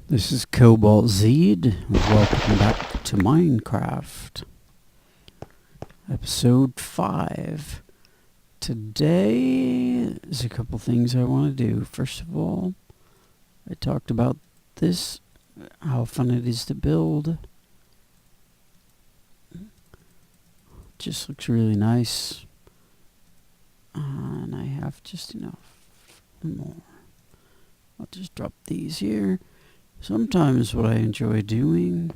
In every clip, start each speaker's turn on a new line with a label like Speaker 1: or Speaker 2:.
Speaker 1: This is Cobalt Zed. Welcome back to Minecraft. Episode 5. Today, there's a couple things I want to do. First of all, I talked about this, how fun it is to build. Just looks really nice. And I have just enough more. I'll just drop these here. Sometimes what I enjoy doing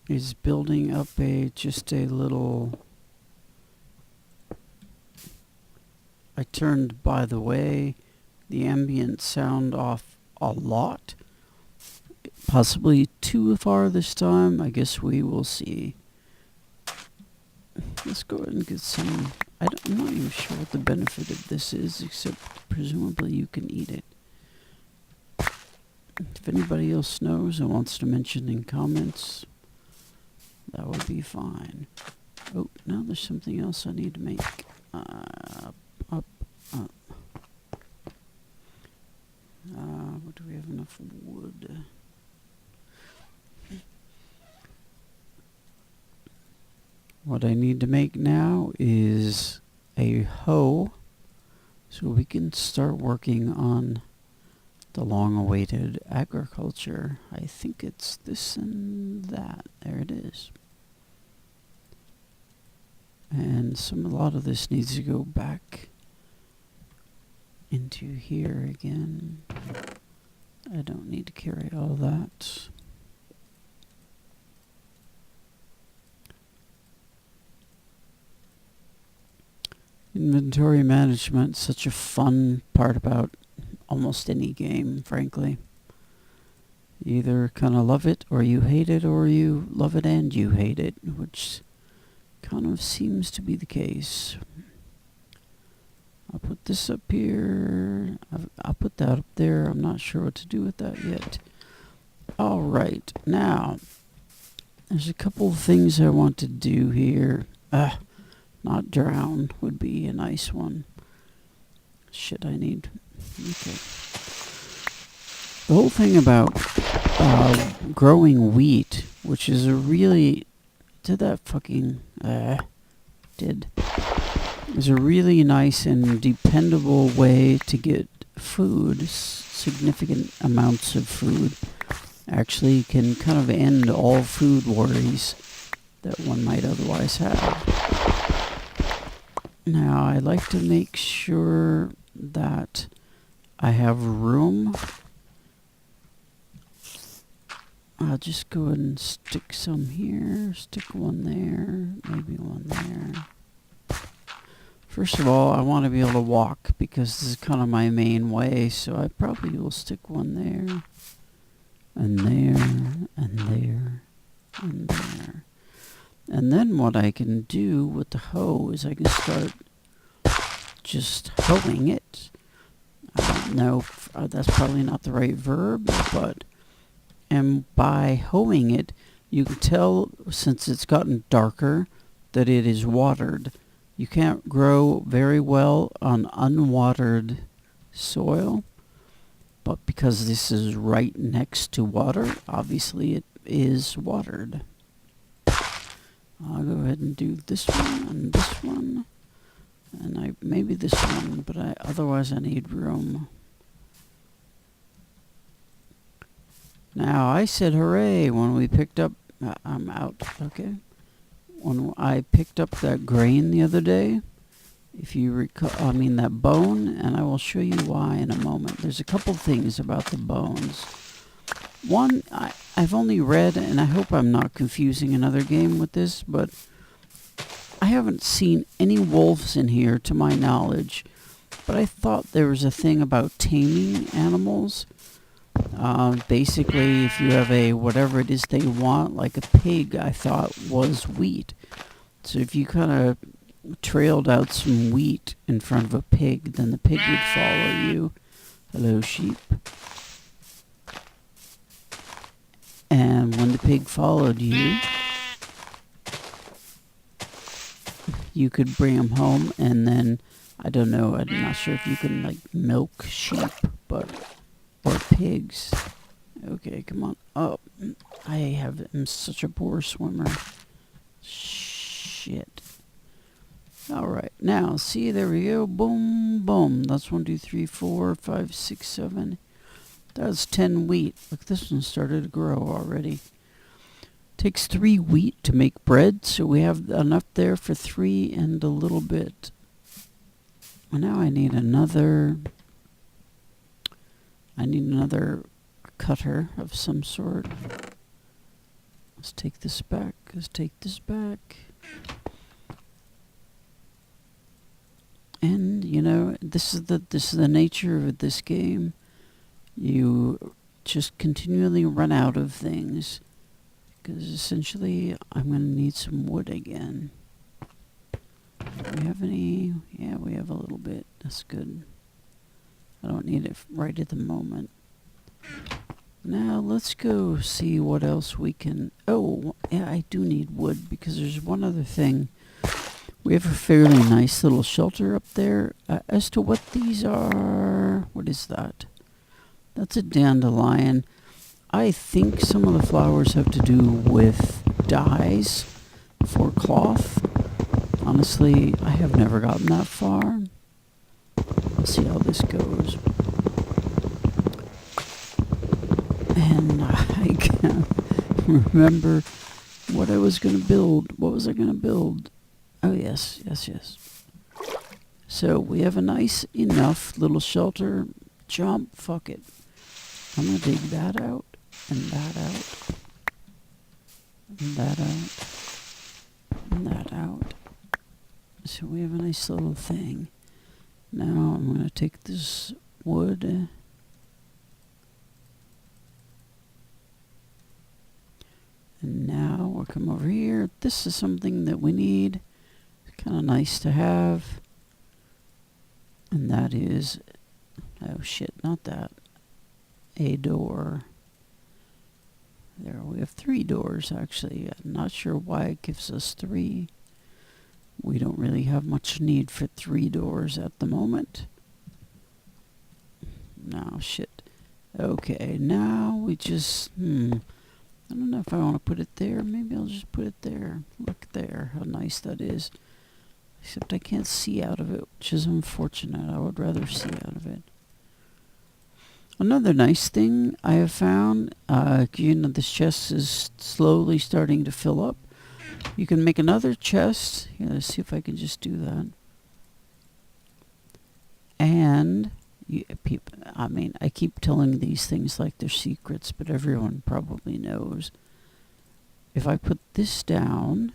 Speaker 1: is building up just a little... I turned, by the way, the ambient sound off a lot. Possibly too far this time. I guess we will see. Let's go ahead and get some... I'm not even sure what the benefit of this is, except presumably you can eat it. If anybody else knows and wants to mention in comments, that would be fine. Oh, now there's something else I need to make. Up. Do we have enough wood? What I need to make now is a hoe, so we can start working on the long-awaited agriculture. I think it's this and that. There it is. And a lot of this needs to go back into here again. I don't need to carry all that. Inventory management, such a fun part about almost any game, frankly. You either kind of love it or you hate it, or you love it and you hate it, which kind of seems to be the case. I'll put this up here. I'll put that up there. I'm not sure what to do with that yet. Alright, now, there's a couple of things I want to do here. Not drown would be a nice one. Shit, I need... Okay. The whole thing about growing wheat, which is a really... is a really nice and dependable way to get food, significant amounts of food. Actually can kind of end all food worries that one might otherwise have. Now, I like to make sure that I have room. I'll just go ahead and stick some here, stick one there, maybe one there. First of all, I want to be able to walk because this is kind of my main way, so I probably will stick one there, and there, and there, and there. And then what I can do with the hoe is I can start just hoeing it. I don't know if, that's probably not the right verb, but... And by hoeing it, you can tell, since it's gotten darker, that it is watered. You can't grow very well on unwatered soil, but because this is right next to water, obviously it is watered. I'll go ahead and do this one and this one, and maybe this one, but otherwise I need room. Now, I said hooray when we picked up... I'm out, okay. When I picked up that grain the other day, if you recall, that bone, and I will show you why in a moment. There's a couple things about the bones. One, I've only read, and I hope I'm not confusing another game with this, but I haven't seen any wolves in here to my knowledge, but I thought there was a thing about taming animals. Basically, if you have whatever it is they want, like a pig, I thought was wheat. So if you kind of trailed out some wheat in front of a pig, then the pig would follow you. Hello, sheep. And when the pig followed you, you could bring him home, and then, I don't know, I'm not sure if you can, milk sheep, or pigs. Okay, come on up. I'm such a poor swimmer. Shit. Alright, now, see, there we go. Boom, boom. That's 1, 2, 3, 4, 5, 6, 7. That's 10 wheat. Look, this one started to grow already. Takes 3 wheat to make bread, so we have enough there for 3 and a little bit. And now I need another cutter of some sort. Let's take this back. And you know, this is the nature of this game. You just continually run out of things, because essentially I'm going to need some wood again. Do we have any? Yeah, we have a little bit. That's good. I don't need it right at the moment. Now let's go see what else we can... Oh, yeah, I do need wood, because there's one other thing. We have a fairly nice little shelter up there. As to what these are... What is that? That's a dandelion. I think some of the flowers have to do with dyes for cloth. Honestly, I have never gotten that far. Let's see how this goes. And I can't remember what I was going to build. What was I going to build? Oh, yes. So we have a nice enough little shelter. Jump, fuck it. I'm going to dig that out, and that out, and that out, and that out. So we have a nice little thing. Now I'm going to take this wood. And now we'll come over here. This is something that we need. It's kind of nice to have. And that is... Oh shit, not that. A door. There, we have 3 doors actually. I'm not sure why it gives us 3. We don't really have much need for 3 doors at the moment. No, shit. Okay, now we just... I don't know if I want to put it there. Maybe I'll just put it there. Look there, how nice that is. Except I can't see out of it, which is unfortunate. I would rather see out of it. Another nice thing I have found, you know, this chest is slowly starting to fill up. You can make another chest. Here, let's see if I can just do that. And, I mean, I keep telling these things like they're secrets, but everyone probably knows. If I put this down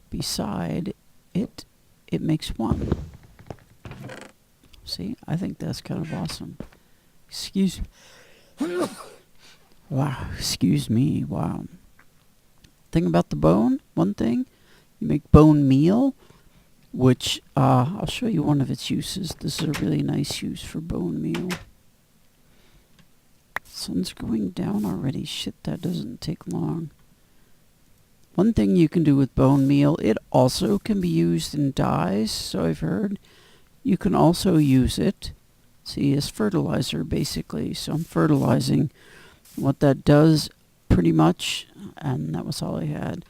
Speaker 1: beside it, it makes 1. See, I think that's kind of awesome. Excuse me. Wow, excuse me. Wow. Thing about the bone, one thing, you make bone meal, which I'll show you one of its uses. This is a really nice use for bone meal. Sun's going down already. Shit, that doesn't take long. One thing you can do with bone meal, it also can be used in dyes, so I've heard. You can also use it, see, as fertilizer, basically. So I'm fertilizing. What that does, pretty much, and that was all I had,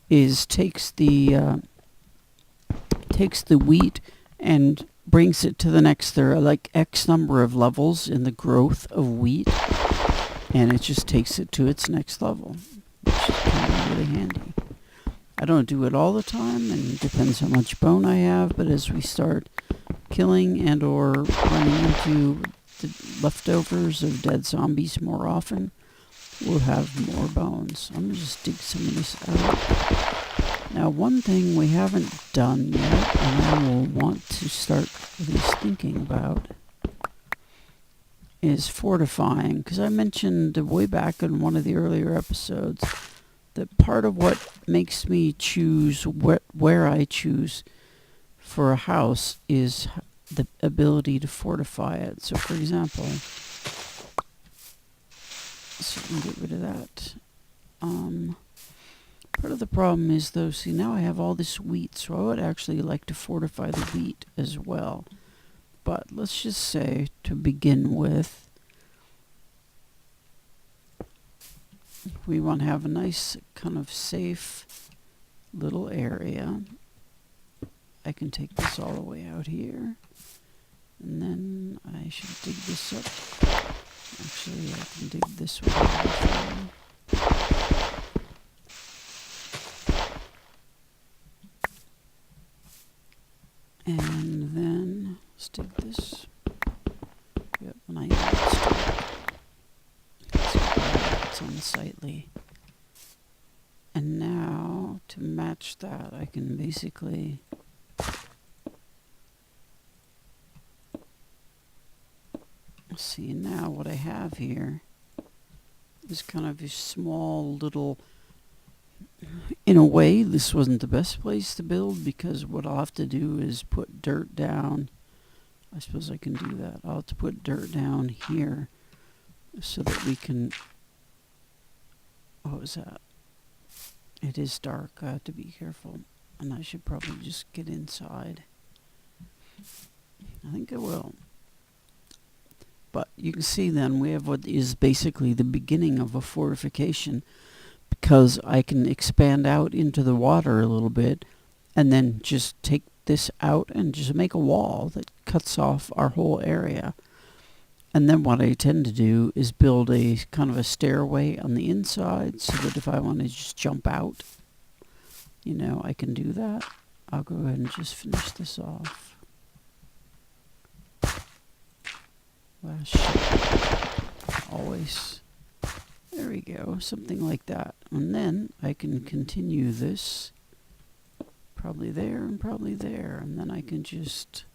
Speaker 1: is takes the wheat and brings it to the next. There are like X number of levels in the growth of wheat, and it just takes it to its next level, which is kind of really handy. I don't do it all the time, and it depends how much bone I have, but as we start killing and or running into the leftovers of dead zombies more often, we'll have more bones. I'm going to just dig some of this out. Now, one thing we haven't done yet, and I will want to start at least thinking about, is fortifying. Because I mentioned way back in one of the earlier episodes that part of what makes me choose where I choose for a house is the ability to fortify it. So, for example, so we can get rid of that. Part of the problem is, though, see, now I have all this wheat, so I would actually like to fortify the wheat as well. But let's just say, to begin with, we want to have a nice kind of safe little area. I can take this all the way out here. And then I should dig this up. Actually, I can dig this way. And then let's dig this. Yep, and I it's unsightly. And now to match that, I can basically see now what I have here is kind of a small little, in a way this wasn't the best place to build, because what I'll have to do is put dirt down. I suppose I can do that. I'll have to put dirt down here so that we can, what was that? It is dark, I have to be careful, and I should probably just get inside. I think I will. But you can see then we have what is basically the beginning of a fortification, because I can expand out into the water a little bit and then just take this out and just make a wall that cuts off our whole area. And then what I tend to do is build a kind of a stairway on the inside so that if I want to just jump out, you know, I can do that. I'll go ahead and just finish this off. Last shot. Always. There we go. Something like that. And then I can continue this. Probably there and probably there. And then I can just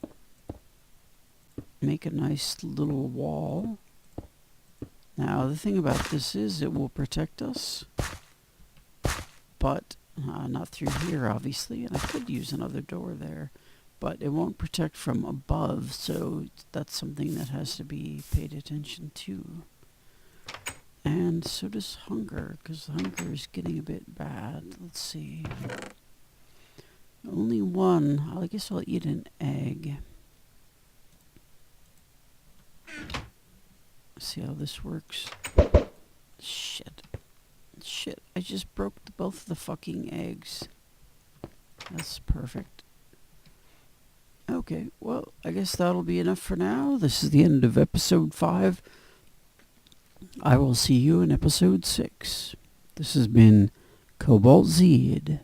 Speaker 1: make a nice little wall. Now the thing about this is it will protect us. But not through here obviously. And I could use another door there. But it won't protect from above, so that's something that has to be paid attention to. And so does hunger, because hunger is getting a bit bad. Let's see. Only one. I guess I'll eat an egg. See how this works. Shit. Shit. I just broke both of the fucking eggs. That's perfect. Okay, well, I guess that'll be enough for now. This is the end of episode 5. I will see you in episode 6. This has been Cobalt Zed.